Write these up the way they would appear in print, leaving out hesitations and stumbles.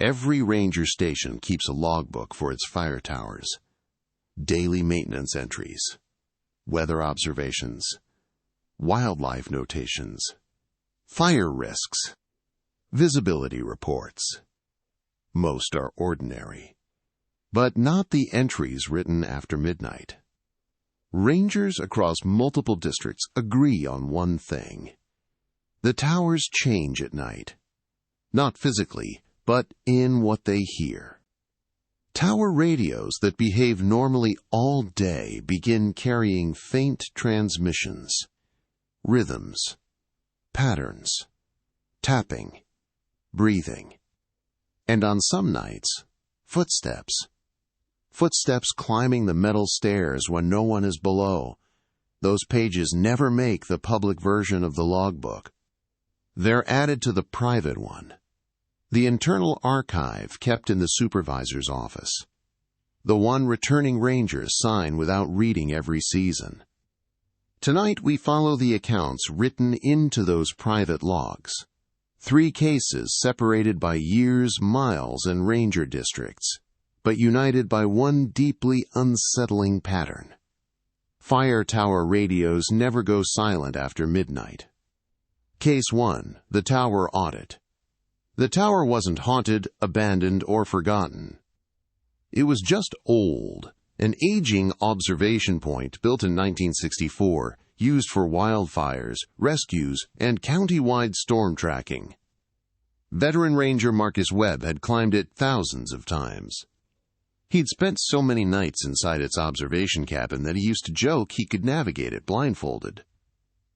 Every ranger station keeps a logbook for its fire towers. Daily maintenance entries, weather observations, wildlife notations, fire risks, visibility reports. Most are ordinary, but not the entries written after midnight. Rangers across multiple districts agree on one thing. The towers change at night. Not physically, but in what they hear. Tower radios that behave normally all day begin carrying faint transmissions, rhythms, patterns, tapping, breathing, and on some nights, footsteps. Footsteps climbing the metal stairs when no one is below. Those pages never make the public version of the logbook. They're added to the private one, the internal archive kept in the supervisor's office, the one returning rangers sign without reading every season. Tonight we follow the accounts written into those private logs. 3 cases separated by years, miles, and ranger districts, but united by one deeply unsettling pattern. Fire tower radios never go silent after midnight. Case 1, the Tower Audit. The tower wasn't haunted, abandoned, or forgotten. It was just old, an aging observation point built in 1964, used for wildfires, rescues, and county-wide storm tracking. Veteran Ranger Marcus Webb had climbed it thousands of times. He'd spent so many nights inside its observation cabin that he used to joke he could navigate it blindfolded.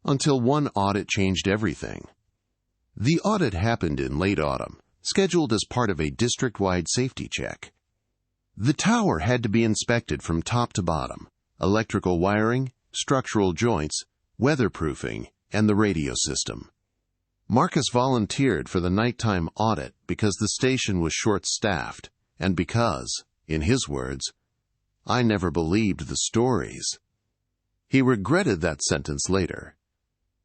Until one audit changed everything. The audit happened in late autumn, scheduled as part of a district-wide safety check. The tower had to be inspected from top to bottom: electrical wiring, structural joints, weatherproofing, and the radio system. Marcus volunteered for the nighttime audit because the station was short-staffed, and because, in his words, I never believed the stories. He regretted that sentence later.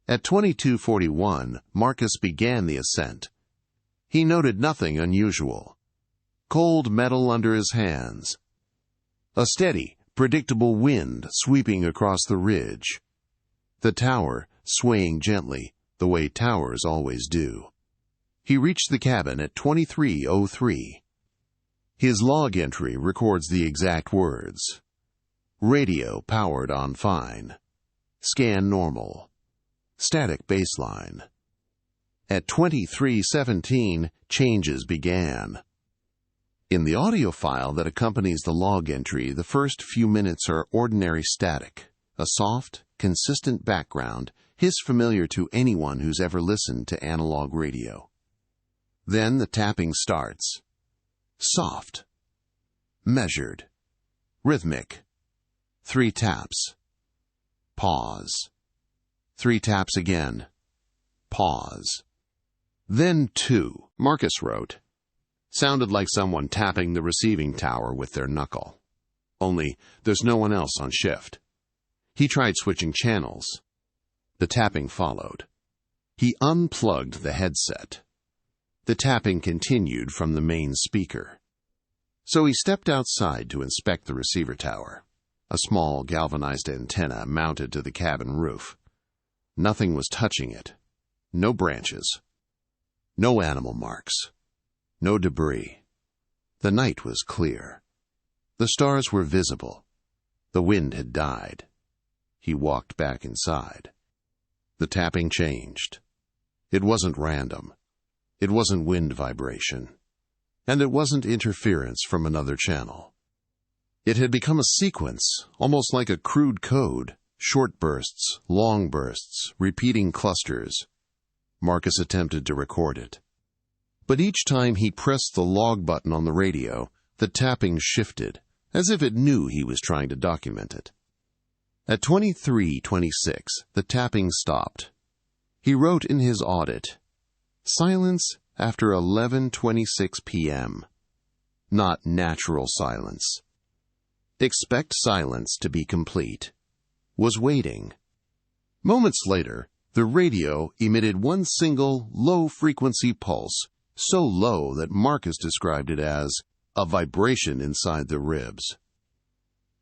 At 22:41, Marcus began the ascent. He noted nothing unusual. Cold metal under his hands. A steady, predictable wind sweeping across the ridge. The tower swaying gently, the way towers always do. He reached the cabin at 23:03. His log entry records the exact words. Radio powered on fine. Scan normal. Static baseline. At 23:17, changes began. In the audio file that accompanies the log entry, the first few minutes are ordinary static, a soft, consistent background, hiss familiar to anyone who's ever listened to analog radio. Then the tapping starts. Soft. Measured. Rhythmic. 3 taps. Pause. 3 taps again. Pause. Then 2, Marcus wrote. Sounded like someone tapping the receiving tower with their knuckle. Only there's no one else on shift. He tried switching channels. The tapping followed. He unplugged the headset. The tapping continued from the main speaker. So he stepped outside to inspect the receiver tower, a small galvanized antenna mounted to the cabin roof. Nothing was touching it. No branches. No animal marks. No debris. The night was clear. The stars were visible. The wind had died. He walked back inside. The tapping changed. It wasn't random. It wasn't wind vibration. And it wasn't interference from another channel. It had become a sequence, almost like a crude code. Short bursts, long bursts, repeating clusters. Marcus attempted to record it. But each time he pressed the log button on the radio, the tapping shifted, as if it knew he was trying to document it. At 23:26, the tapping stopped. He wrote in his audit, silence after 11:26 p.m. Not natural silence. Expect silence to be complete. Was waiting. Moments later, the radio emitted one single low-frequency pulse, so low that Marcus described it as a vibration inside the ribs.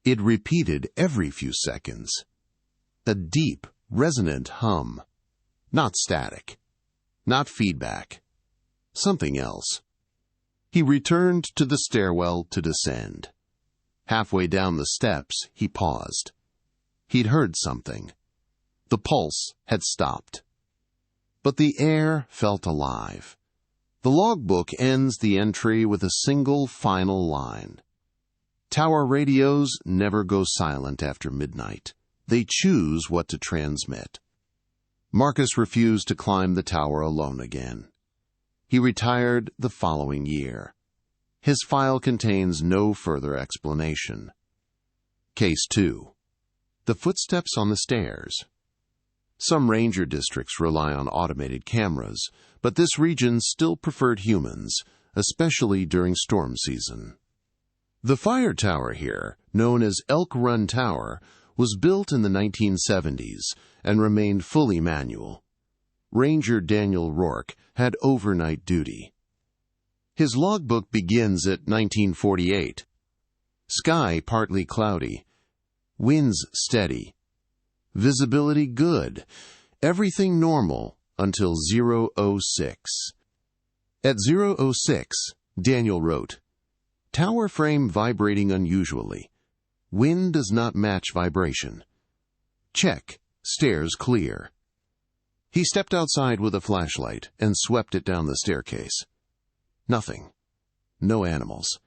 It repeated every few seconds. A deep, resonant hum. Not static. Not feedback. Something else. He returned to the stairwell to descend. Halfway down the steps, he paused. He'd heard something. The pulse had stopped. But the air felt alive. The logbook ends the entry with a single final line. Tower radios never go silent after midnight. They choose what to transmit. Marcus refused to climb the tower alone again. He retired the following year. His file contains no further explanation. Case 2. The footsteps on the stairs. Some ranger districts rely on automated cameras, but this region still preferred humans, especially during storm season. The fire tower here, known as Elk Run Tower, was built in the 1970s and remained fully manual. Ranger Daniel Rourke had overnight duty. His logbook begins at 1948. Sky partly cloudy. Winds steady. Visibility good. Everything normal until 0:06. At 0:06, Daniel wrote, "Tower frame vibrating unusually. Wind does not match vibration. Check. Stairs clear." He stepped outside with a flashlight and swept it down the staircase. Nothing. No animals.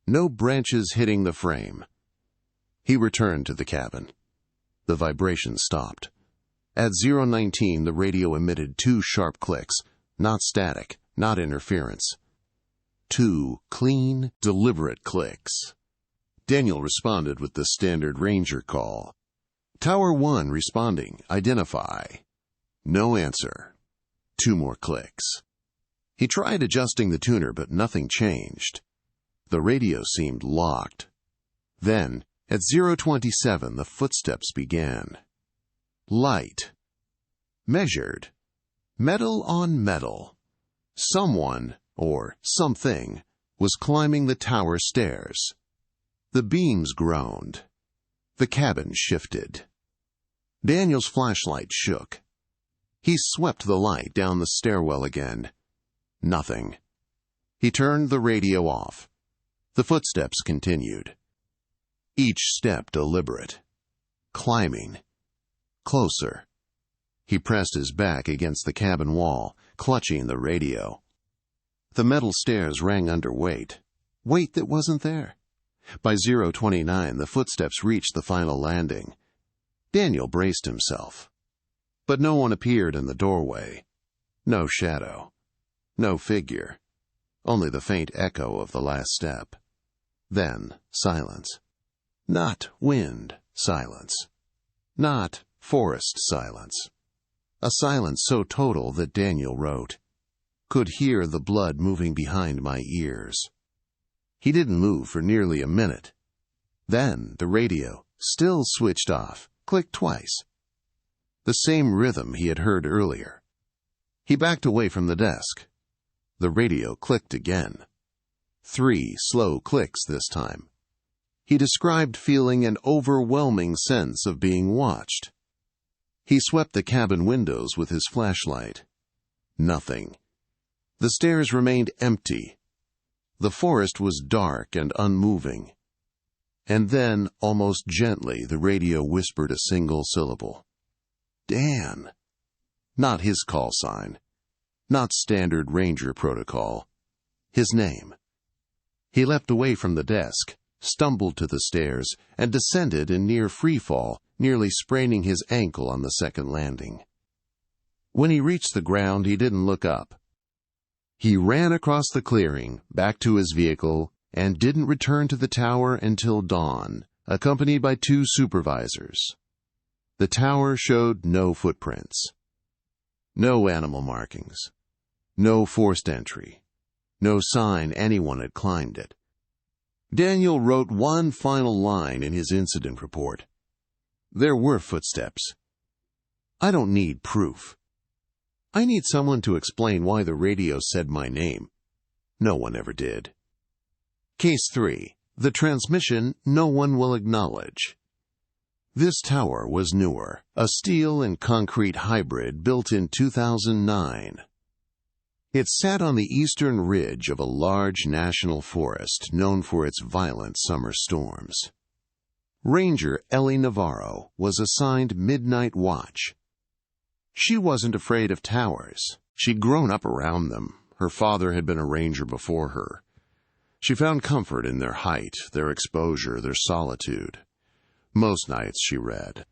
No branches hitting the frame. He returned to the cabin. The vibration stopped. At 0:19, the radio emitted 2 sharp clicks, not static, not interference. 2 clean, deliberate clicks. Daniel responded with the standard ranger call. Tower 1 responding, identify. No answer. 2 more clicks. He tried adjusting the tuner, but nothing changed. The radio seemed locked. Then, at 0:27, the footsteps began. Light. Measured. Metal on metal. Someone, or something, was climbing the tower stairs. The beams groaned. The cabin shifted. Daniel's flashlight shook. He swept the light down the stairwell again. Nothing. He turned the radio off. The footsteps continued. Each step deliberate. Climbing. Closer. He pressed his back against the cabin wall, clutching the radio. The metal stairs rang under weight. Weight that wasn't there. By 0:29, the footsteps reached the final landing. Daniel braced himself. But no one appeared in the doorway. No shadow. No figure. Only the faint echo of the last step. Then silence. Not wind silence. Not forest silence. A silence so total that Daniel wrote, "Could hear the blood moving behind my ears." He didn't move for nearly a minute. Then the radio, still switched off, clicked twice. The same rhythm he had heard earlier. He backed away from the desk. The radio clicked again. 3 slow clicks this time. He described feeling an overwhelming sense of being watched. He swept the cabin windows with his flashlight. Nothing. The stairs remained empty. The forest was dark and unmoving. And then, almost gently, the radio whispered a single syllable. Dan. Not his call sign. Not standard ranger protocol. His name. He leapt away from the desk, stumbled to the stairs, and descended in near freefall, nearly spraining his ankle on the second landing. When he reached the ground, he didn't look up. He ran across the clearing, back to his vehicle, and didn't return to the tower until dawn, accompanied by 2 supervisors. The tower showed no footprints. No animal markings. No forced entry. No sign anyone had climbed it. Daniel wrote one final line in his incident report. There were footsteps. I don't need proof. I need someone to explain why the radio said my name. No one ever did. Case 3. The transmission no one will acknowledge. This tower was newer, a steel and concrete hybrid built in 2009. It sat on the eastern ridge of a large national forest known for its violent summer storms. Ranger Ellie Navarro was assigned midnight watch. She wasn't afraid of towers. She'd grown up around them. Her father had been a ranger before her. She found comfort in their height, their exposure, their solitude. Most nights she read.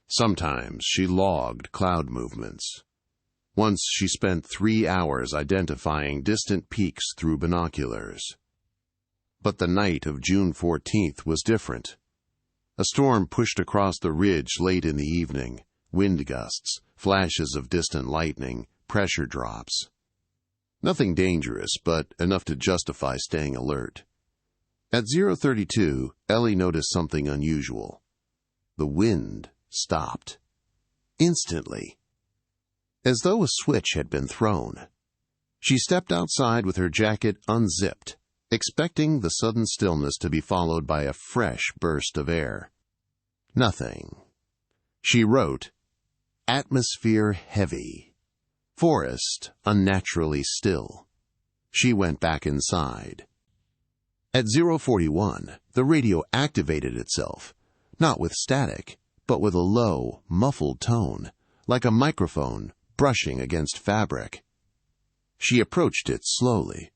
Sometimes she logged cloud movements. Once she spent 3 hours identifying distant peaks through binoculars. But the night of June 14th was different. A storm pushed across the ridge late in the evening. Wind gusts, flashes of distant lightning, pressure drops. Nothing dangerous, but enough to justify staying alert. At 0:32, Ellie noticed something unusual. The wind stopped. Instantly. As though a switch had been thrown. She stepped outside with her jacket unzipped, expecting the sudden stillness to be followed by a fresh burst of air. Nothing. She wrote, "Atmosphere heavy. Forest unnaturally still." She went back inside. At 0:41, the radio activated itself, not with static, but with a low, muffled tone, like a microphone brushing against fabric. She approached it slowly.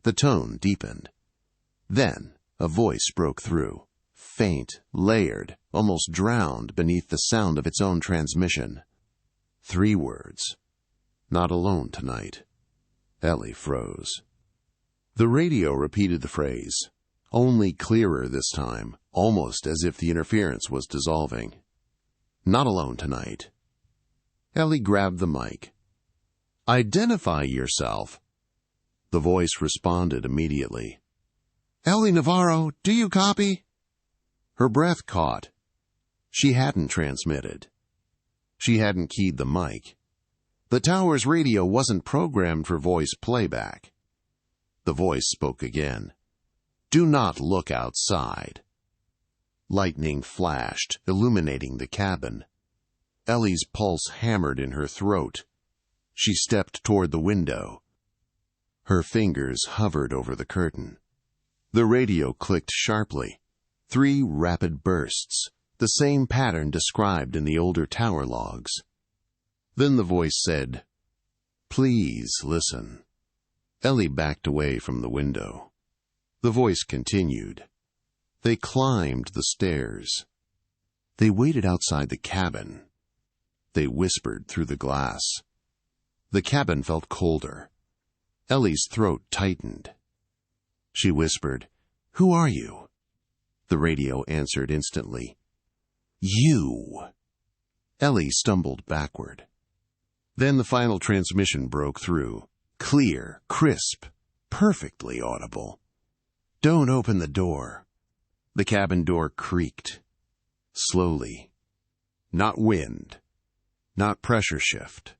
The tone deepened. Then a voice broke through, faint, layered, almost drowned beneath the sound of its own transmission. 3 words. "Not alone tonight." Ellie froze. The radio repeated the phrase, only clearer this time, almost as if the interference was dissolving. "Not alone tonight." Ellie grabbed the mic. "Identify yourself." The voice responded immediately. "Ellie Navarro, do you copy?" Her breath caught. She hadn't transmitted. She hadn't keyed the mic. The tower's radio wasn't programmed for voice playback. The voice spoke again. "Do not look outside." Lightning flashed, illuminating the cabin. Ellie's pulse hammered in her throat. She stepped toward the window. Her fingers hovered over the curtain. The radio clicked sharply. 3 rapid bursts, the same pattern described in the older tower logs. Then the voice said, "Please listen." Ellie backed away from the window. The voice continued. They climbed the stairs. They waited outside the cabin. They whispered through the glass. The cabin felt colder. Ellie's throat tightened. She whispered, "Who are you?" The radio answered instantly, "You." Ellie stumbled backward. Then the final transmission broke through, clear, crisp, perfectly audible. "Don't open the door." The cabin door creaked. Slowly. Not wind. Not pressure shift.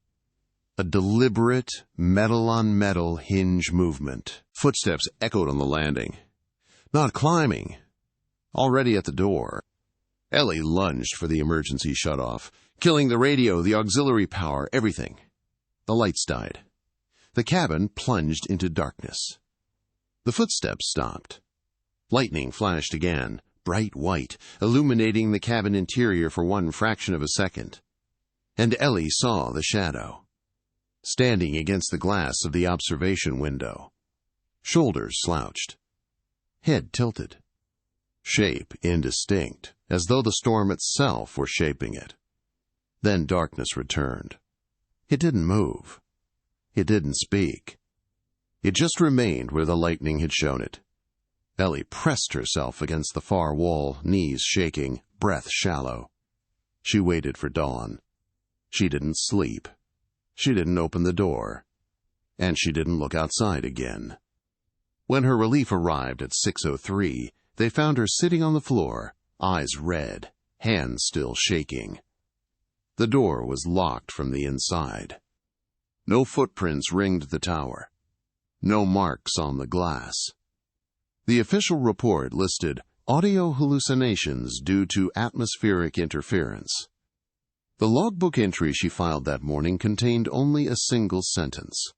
A deliberate, metal-on-metal hinge movement. Footsteps echoed on the landing. Not climbing. Already at the door. Ellie lunged for the emergency shutoff, killing the radio, the auxiliary power, everything. The lights died. The cabin plunged into darkness. The footsteps stopped. Lightning flashed again, bright white, illuminating the cabin interior for one fraction of a second. And Ellie saw the shadow, standing against the glass of the observation window. Shoulders slouched. Head tilted. Shape indistinct, as though the storm itself were shaping it. Then darkness returned. It didn't move. It didn't speak. It just remained where the lightning had shown it. Ellie pressed herself against the far wall, knees shaking, breath shallow. She waited for dawn. She didn't sleep. She didn't open the door. And she didn't look outside again. When her relief arrived at 6:03, they found her sitting on the floor, eyes red, hands still shaking. The door was locked from the inside. No footprints ringed the tower. No marks on the glass. The official report listed audio hallucinations due to atmospheric interference. The logbook entry she filed that morning contained only a single sentence.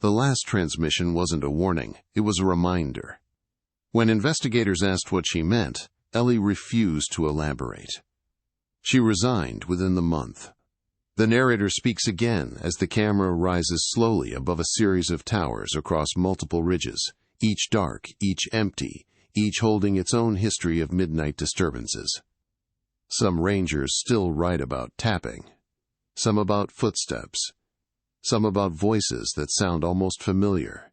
The last transmission wasn't a warning, it was a reminder. When investigators asked what she meant, Ellie refused to elaborate. She resigned within the month. The narrator speaks again as the camera rises slowly above a series of towers across multiple ridges, each dark, each empty, each holding its own history of midnight disturbances. Some rangers still write about tapping, some about footsteps, some about voices that sound almost familiar.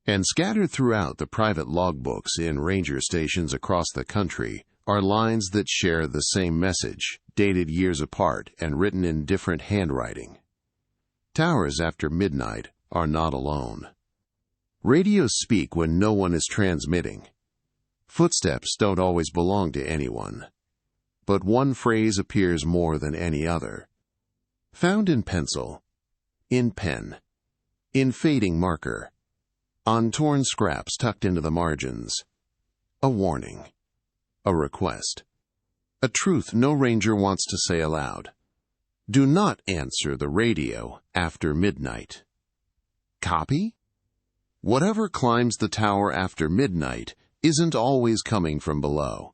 And scattered throughout the private logbooks in ranger stations across the country are lines that share the same message, dated years apart and written in different handwriting. Towers after midnight are not alone. Radios speak when no one is transmitting. Footsteps don't always belong to anyone. But one phrase appears more than any other. Found in pencil, in pen, in fading marker, on torn scraps tucked into the margins. A warning. A request. A truth no ranger wants to say aloud. Do not answer the radio after midnight. Copy? Whatever climbs the tower after midnight isn't always coming from below.